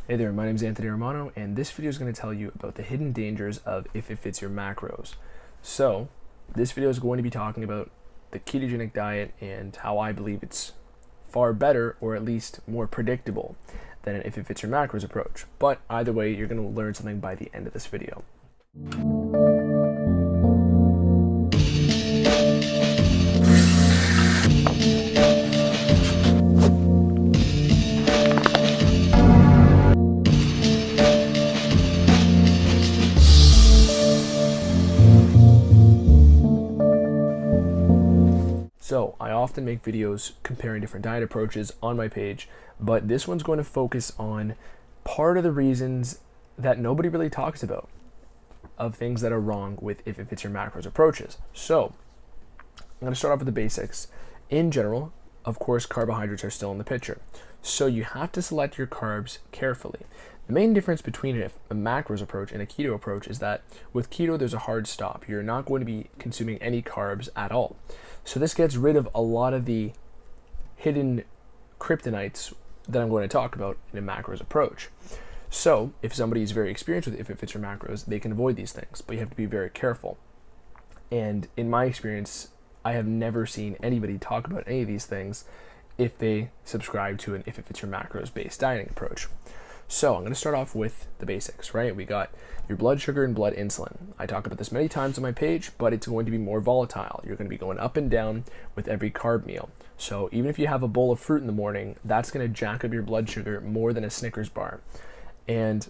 Hey there, my name is Anthony Romano, and this video is going to tell you about the hidden dangers of if it fits your macros. So, this video is going to be talking about the ketogenic diet and how I believe it's far better, or at least more predictable, than an if it fits your macros approach. But either way, you're going to learn something by the end of this video. So I often make videos comparing different diet approaches on my page, but this one's going to focus on part of the reasons that nobody really talks about of things that are wrong with if it fits your macros approaches. So I'm going to start off with the basics. In general, of course, carbohydrates are still in the picture. So you have to select your carbs carefully. The main difference between a macros approach and a keto approach is that with keto, there's a hard stop. You're not going to be consuming any carbs at all. So this gets rid of a lot of the hidden kryptonites that I'm going to talk about in a macros approach. So if somebody is very experienced with if it fits your macros, they can avoid these things, but you have to be very careful. And in my experience, I have never seen anybody talk about any of these things if they subscribe to an if it fits your macros based dieting approach. So I'm going to start off with the basics, right? We got your blood sugar and blood insulin. I talk about this many times on my page, but it's going to be more volatile. You're going to be going up and down with every carb meal. So even if you have a bowl of fruit in the morning, that's going to jack up your blood sugar more than a Snickers bar. And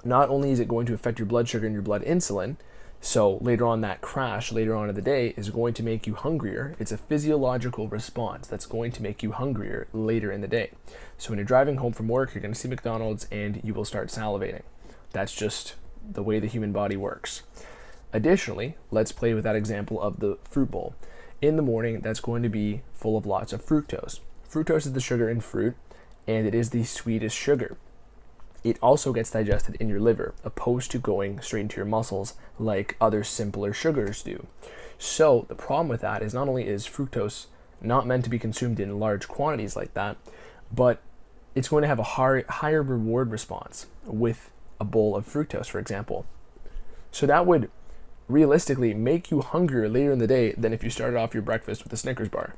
not only is it going to affect your blood sugar and your blood insulin, so later on that crash, later on in the day, is going to make you hungrier. It's a physiological response that's going to make you hungrier later in the day. So when you're driving home from work, you're going to see McDonald's and you will start salivating. That's just the way the human body works. Additionally, let's play with that example of the fruit bowl. In the morning, that's going to be full of lots of fructose. Fructose is the sugar in fruit, and it is the sweetest sugar. It also gets digested in your liver, opposed to going straight into your muscles like other simpler sugars do. So the problem with that is not only is fructose not meant to be consumed in large quantities like that, but it's going to have a higher reward response with a bowl of fructose, for example. So that would realistically make you hungrier later in the day than if you started off your breakfast with a Snickers bar.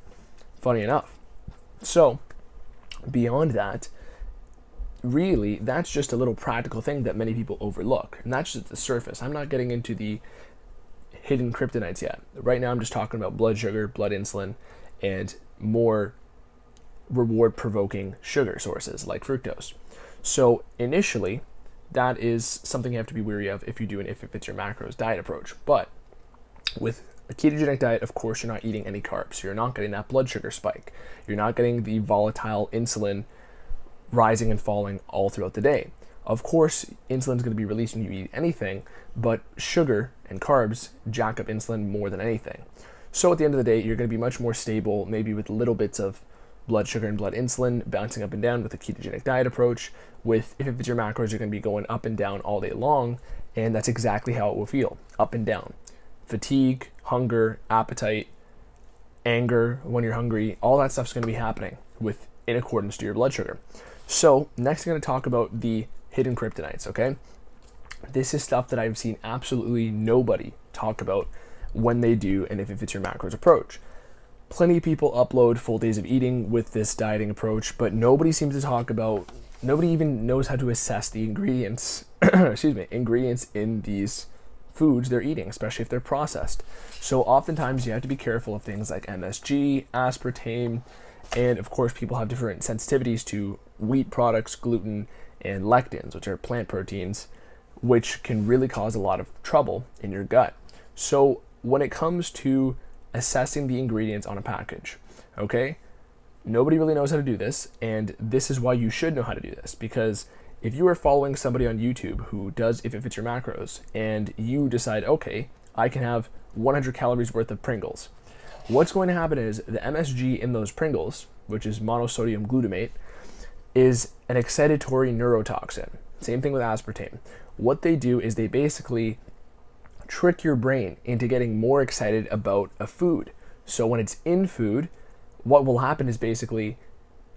Funny enough. So beyond that, really, that's just a little practical thing that many people overlook. And that's just the surface. I'm not getting into the hidden kryptonites yet. Right now, I'm just talking about blood sugar, blood insulin, and more reward-provoking sugar sources like fructose. So initially, that is something you have to be wary of if you do an if it fits your macros diet approach. But with a ketogenic diet, of course, you're not eating any carbs. So you're not getting that blood sugar spike. You're not getting the volatile insulin rising and falling all throughout the day. Of course, insulin is going to be released when you eat anything, but sugar and carbs jack up insulin more than anything. So at the end of the day, you're going to be much more stable, maybe with little bits of blood sugar and blood insulin bouncing up and down with a ketogenic diet approach. With if it fits your macros, you're going to be going up and down all day long, and that's exactly how it will feel, up and down. Fatigue, hunger, appetite, anger when you're hungry, all that stuff's going to be happening in accordance to your blood sugar. So next I'm going to talk about the hidden kryptonites, okay? This is stuff that I've seen absolutely nobody talk about when they do an if it fits your macros approach. Plenty of people upload full days of eating with this dieting approach, but nobody seems to talk about, nobody even knows how to assess the ingredients, ingredients in these foods they're eating, especially if they're processed. So oftentimes you have to be careful of things like MSG, aspartame, and of course, people have different sensitivities to wheat products, gluten, and lectins, which are plant proteins, which can really cause a lot of trouble in your gut. So when it comes to assessing the ingredients on a package, okay, nobody really knows how to do this, and this is why you should know how to do this, because if you are following somebody on YouTube who does if it fits your macros, and you decide, okay, I can have 100 calories worth of Pringles, what's going to happen is the MSG in those Pringles, which is monosodium glutamate, is an excitatory neurotoxin. Same thing with aspartame. What they do is they basically trick your brain into getting more excited about a food. So when it's in food, what will happen is basically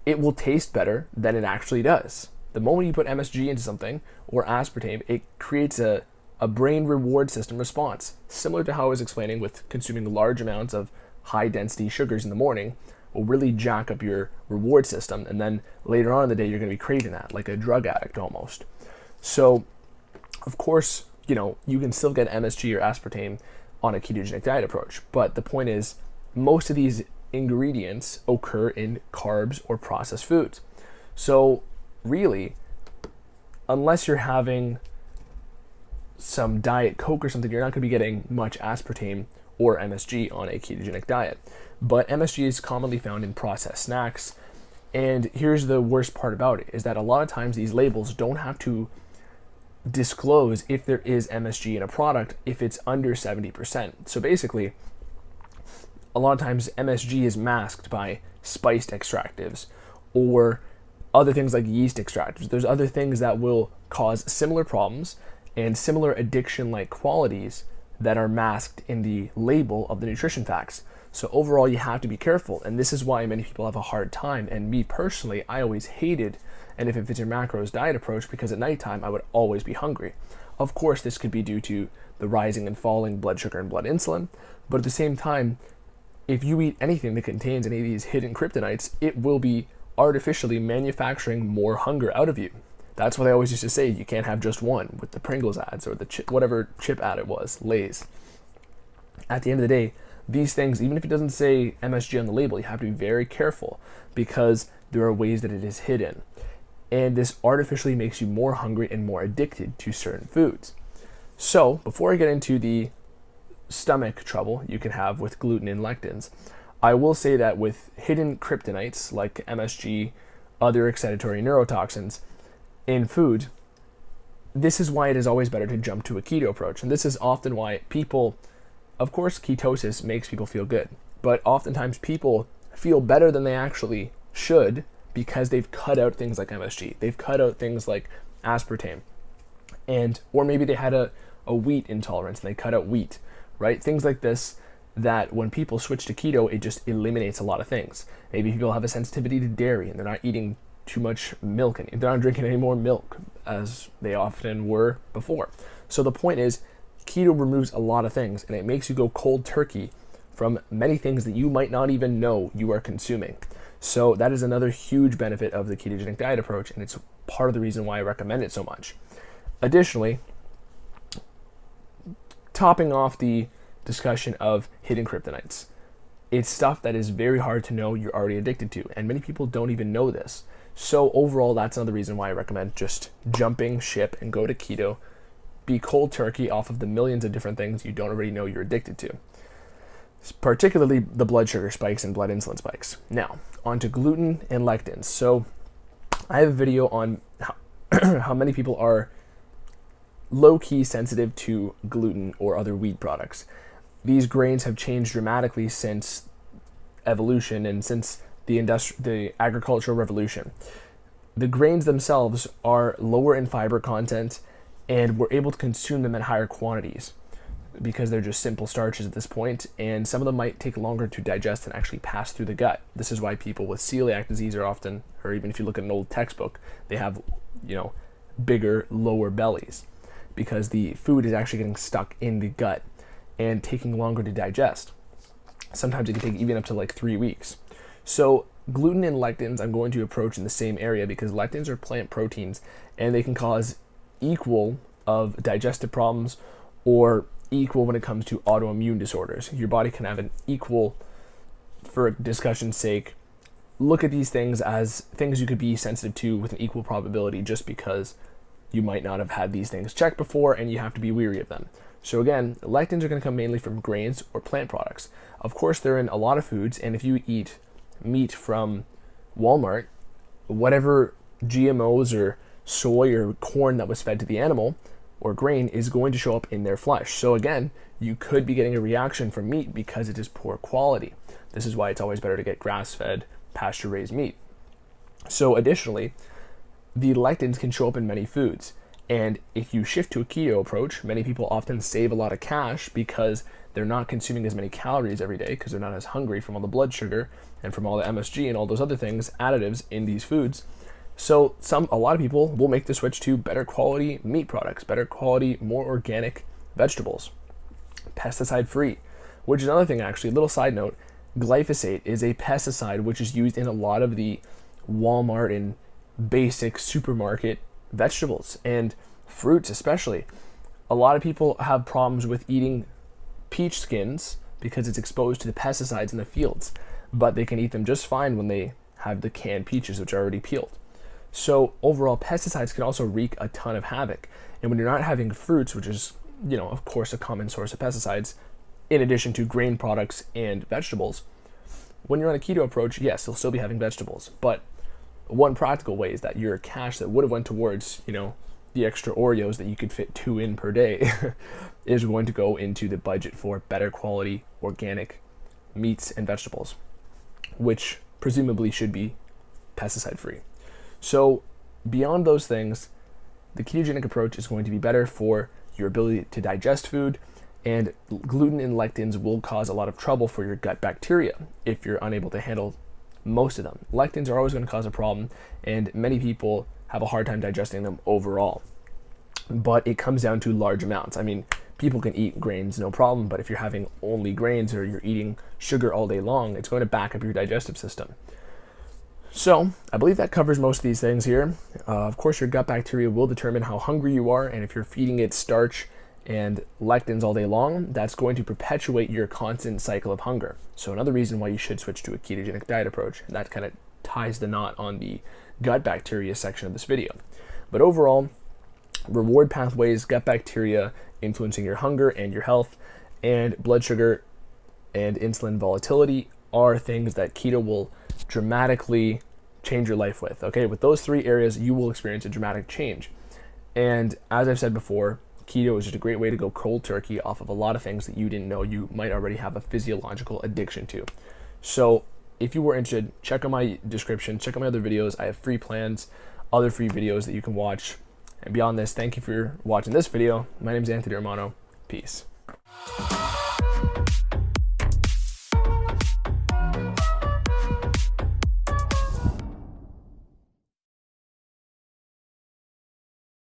it will taste better than it actually does. The moment you put MSG into something or aspartame, it creates a brain reward system response, similar to how I was explaining with consuming large amounts of high density sugars in the morning will really jack up your reward system, and then later on in the day you're going to be craving that like a drug addict almost. So of course, you can still get MSG or aspartame on a ketogenic diet approach, but the point is most of these ingredients occur in carbs or processed foods. So really, unless you're having some Diet Coke or something, you're not going to be getting much aspartame or MSG on a ketogenic diet. But MSG is commonly found in processed snacks. And here's the worst part about it, is that a lot of times these labels don't have to disclose if there is MSG in a product if it's under 70%. So basically, a lot of times MSG is masked by spiced extractives or other things like yeast extractives. There's other things that will cause similar problems and similar addiction-like qualities that are masked in the label of the nutrition facts. So overall, you have to be careful, and this is why many people have a hard time. And me personally, I always hated an if it fits your macros diet approach because at nighttime I would always be hungry. Of course, this could be due to the rising and falling blood sugar and blood insulin, but at the same time, if you eat anything that contains any of these hidden kryptonites, it will be artificially manufacturing more hunger out of you. That's what I always used to say, you can't have just one with the Pringles ads or the whatever chip ad it was, Lay's. At the end of the day, these things, even if it doesn't say MSG on the label, you have to be very careful because there are ways that it is hidden. And this artificially makes you more hungry and more addicted to certain foods. So before I get into the stomach trouble you can have with gluten and lectins, I will say that with hidden kryptonites like MSG, other excitatory neurotoxins in food, this is why it is always better to jump to a keto approach. And this is often why people, of course, ketosis makes people feel good, but oftentimes people feel better than they actually should because they've cut out things like MSG. They've cut out things like aspartame, or maybe they had a wheat intolerance and they cut out wheat, right? Things like this, that when people switch to keto, it just eliminates a lot of things. Maybe people have a sensitivity to dairy and they're not eating too much milk and they're not drinking any more milk as they often were before. So the point is, keto removes a lot of things and it makes you go cold turkey from many things that you might not even know you are consuming. So that is another huge benefit of the ketogenic diet approach, and it's part of the reason why I recommend it so much. Additionally, topping off the discussion of hidden kryptonites, it's stuff that is very hard to know you're already addicted to, and many people don't even know this. So overall, that's another reason why I recommend just jumping ship and go to keto. Be cold turkey off of the millions of different things you don't already know you're addicted to, particularly the blood sugar spikes and blood insulin spikes. Now, onto gluten and lectins. So I have a video on how many people are low-key sensitive to gluten or other wheat products. These grains have changed dramatically since evolution and since the agricultural revolution. The grains themselves are lower in fiber content, and we're able to consume them at higher quantities because they're just simple starches at this point, and some of them might take longer to digest and actually pass through the gut. This is why people with celiac disease are often, or even if you look at an old textbook, they have, bigger, lower bellies because the food is actually getting stuck in the gut and taking longer to digest. Sometimes it can take even up to like 3 weeks. So gluten and lectins I'm going to approach in the same area because lectins are plant proteins and they can cause equal of digestive problems or equal when it comes to autoimmune disorders. Your body can have an equal, for discussion's sake, look at these things as things you could be sensitive to with an equal probability just because you might not have had these things checked before and you have to be weary of them. So again, lectins are going to come mainly from grains or plant products. Of course, they're in a lot of foods, and if you eat meat from Walmart, whatever GMOs or soy or corn that was fed to the animal or grain is going to show up in their flesh. So again, you could be getting a reaction from meat because it is poor quality. This is why it's always better to get grass-fed, pasture-raised meat. So additionally, the lectins can show up in many foods. And if you shift to a keto approach, many people often save a lot of cash because they're not consuming as many calories every day because they're not as hungry from all the blood sugar and from all the MSG and all those other things, additives in these foods. So a lot of people will make the switch to better quality meat products, better quality, more organic vegetables, pesticide free, which is another thing actually, a little side note, glyphosate is a pesticide which is used in a lot of the Walmart and basic supermarket vegetables and fruits especially. A lot of people have problems with eating peach skins because it's exposed to the pesticides in the fields, but they can eat them just fine when they have the canned peaches which are already peeled. So overall, pesticides can also wreak a ton of havoc. And when you're not having fruits, which is, of course, a common source of pesticides, in addition to grain products and vegetables, when you're on a keto approach, yes, you'll still be having vegetables. But one practical way is that your cash that would have went towards, the extra Oreos that you could fit 2 in per day is going to go into the budget for better quality organic meats and vegetables, which presumably should be pesticide free. So beyond those things, the ketogenic approach is going to be better for your ability to digest food, and gluten and lectins will cause a lot of trouble for your gut bacteria if you're unable to handle most of them. Lectins are always going to cause a problem, and many people have a hard time digesting them overall. But it comes down to large amounts. I mean, people can eat grains, no problem, but if you're having only grains or you're eating sugar all day long, it's going to back up your digestive system. So I believe that covers most of these things here. Of course, your gut bacteria will determine how hungry you are, and if you're feeding it starch and lectins all day long, that's going to perpetuate your constant cycle of hunger. So another reason why you should switch to a ketogenic diet approach, and that kind of ties the knot on the gut bacteria section of this video. But overall, reward pathways, gut bacteria influencing your hunger and your health, and blood sugar and insulin volatility are things that keto will dramatically change your life with. Okay, with those 3 areas, you will experience a dramatic change. And as I've said before, keto is just a great way to go cold turkey off of a lot of things that you didn't know you might already have a physiological addiction to. So if you were interested, check out my description, check out my other videos. I have free plans, other free videos that you can watch. And beyond this, thank you for watching this video. My name is Anthony Romano. Peace.